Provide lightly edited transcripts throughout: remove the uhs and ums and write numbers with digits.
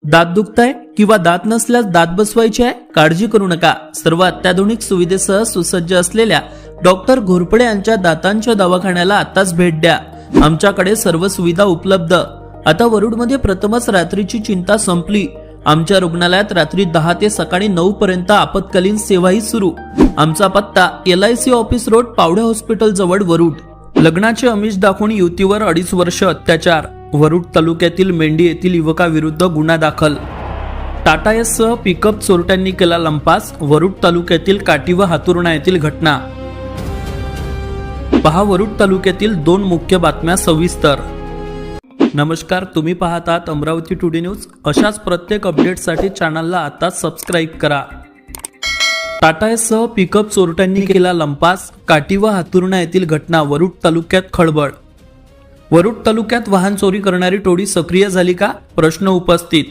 दात दुखताय किंवा दात नसल्यास दात बसवायचे आहे? काळजी करू नका. सर्व अत्याधुनिक सुविधेसह सुसज्ज असलेल्या डॉक्टर घोरपडे यांच्या दातांच्या दवाखान्याला आताच भेट द्या. आमच्याकडे सर्व सुविधा उपलब्ध. आता वरुडमध्ये प्रथमच रात्रीची चिंता संपली. आमच्या रुग्णालयात रात्री 10 ते सकाळी 9 पर्यंत आपत्कालीन सेवाही सुरू. आमचा पत्ता LIC office road, Pawde hospital जवळ, वरुड. लग्नाचे आमिष दाखवून युवतीवर 2.5 वर्ष अत्याचार. वरुड तालुक्यातील मेंढी येथील युवकाविरुद्ध गुन्हा दाखल. टाटा एससह पिकअप चोरट्यांनी केला लंपास. वरुड तालुक्यातील काटी व हातुर्णा येथील घटना. पहा वरुड तालुक्यातील 2 मुख्य बातम्या सविस्तर. नमस्कार, तुम्ही पाहतात अमरावती टुडे न्यूज. अशाच प्रत्येक अपडेटसाठी चॅनलला आता सबस्क्राईब करा. टाटा एससह पिकअप चोरट्यांनी केला लंपास. काटी व हातुर्णा येथील घटना. वरुड तालुक्यात खळबळ. वरुड तालुक्यात वाहन चोरी करणारी टोळी सक्रिय झाली का? प्रश्न उपस्थित.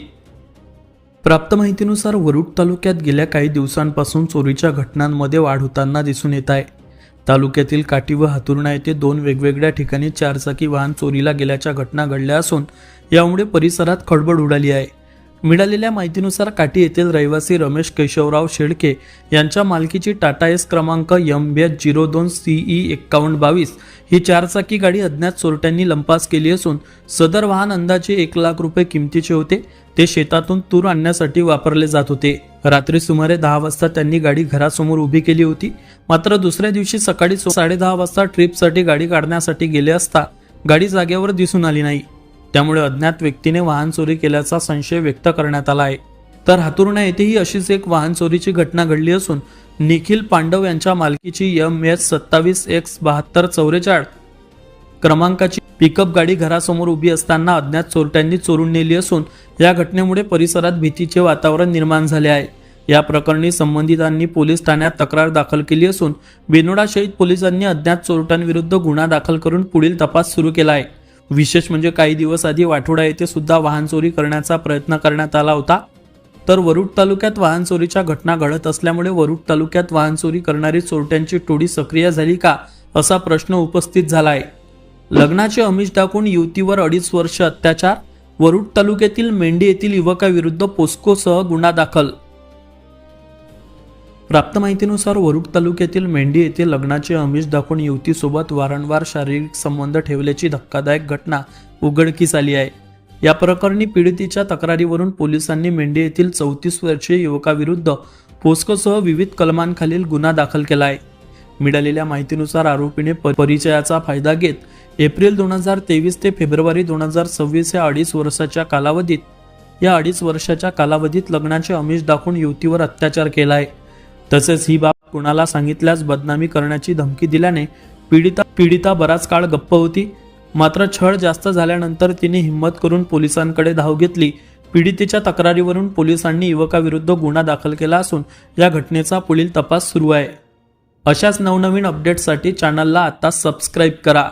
प्राप्त माहितीनुसार वरुड तालुक्यात गेल्या काही दिवसांपासून चोरीच्या घटनांमध्ये वाढ होताना दिसून येत आहे. तालुक्यातील काटी व हातुर्णा येथे 2 वेगवेगळ्या ठिकाणी 4 चाकी वाहन चोरीला गेल्याच्या घटना घडल्या असून यामुळे परिसरात खळबळ उडाली आहे. मिळालेल्या माहितीनुसार काटी येथील रहिवासी रमेश केशवराव शेळके यांच्या मालकीची टाटा एस क्रमांक MBH02 CE 5122 ही 4 चाकी गाडी अज्ञात चोरट्यांनी लंपास केली असून सदर वाहन अंदाजे 1 लाख रुपये किमतीचे होते. ते शेतातून तूर आणण्यासाठी वापरले जात होते. रात्री सुमारे 10 वाजता त्यांनी गाडी घरासमोर उभी केली होती. मात्र दुसऱ्या दिवशी सकाळी 10:30 वाजता ट्रिपसाठी गाडी काढण्यासाठी गेले असता गाडी जागेवर दिसून आली नाही. त्यामुळे अज्ञात व्यक्तीने वाहन चोरी केल्याचा संशय व्यक्त करण्यात आला आहे. तर हातुर्णा येथेही अशीच एक वाहन चोरीची घटना घडली असून निखिल पांडव यांच्या मालकीची MH27X7244 क्रमांकाची पिकअप गाडी घरासमोर उभी असताना अज्ञात चोरट्यांनी चोरून नेली असून या घटनेमुळे परिसरात भीतीचे वातावरण निर्माण झाले आहे. या प्रकरणी संबंधितांनी पोलीस ठाण्यात तक्रार दाखल केली असून बेनोडा शहीद पोलिसांनी अज्ञात चोरट्यांविरुद्ध गुन्हा दाखल करून पुढील तपास सुरू केला आहे. विशेष म्हणजे काही दिवस आधी वाठोडा येथे सुद्धा वाहन चोरी करण्याचा प्रयत्न करण्यात आला होता. तर वरुड तालुक्यात वाहन चोरीच्या घटना घडत असल्यामुळे वरुड तालुक्यात वाहन चोरी करणारी चोरट्यांची टोळी सक्रिय झाली का असा प्रश्न उपस्थित झाला आहे. लग्नाचे आमिष दाखवून युवतीवर 2.5 वर्ष अत्याचार. वरुड तालुक्यातील मेंढी येथील युवकाविरुद्ध पोस्कोसह गुन्हा दाखल. प्राप्त माहितीनुसार वरुड तालुक्यातील मेंढी येथे लग्नाचे आमिष दाखवून युवतीसोबत वारंवार शारीरिक संबंध ठेवल्याची धक्कादायक घटना उघडकीस आली आहे. या प्रकरणी पीडितेच्या तक्रारीवरून पोलिसांनी मेंढी येथील 34 वर्षीय युवकाविरुद्ध पोस्कोसह विविध कलमांखालील गुन्हा दाखल केला आहे. मिळालेल्या माहितीनुसार आरोपीने परिचयाचा फायदा घेत एप्रिल 2023 ते फेब्रुवारी 2026 या 2.5 वर्षाच्या कालावधीत लग्नाचे आमिष दाखवून युवतीवर अत्याचार केला आहे. तसेच ही बाब कुणाला सांगितल्यास बदनामी करण्याची धमकी दिल्याने पीडिता बराच काळ गप्प होती. मात्र छळ जास्त झाल्यानंतर तिने हिंमत करून पोलिसांकडे धाव घेतली. पीडितेच्या तक्रारीवरून पोलिसांनी युवकाविरुद्ध गुन्हा दाखल केला असून या घटनेचा पुढील तपास सुरू आहे. अशाच नवनवीन अपडेट्ससाठी चॅनलला आता सबस्क्राईब करा.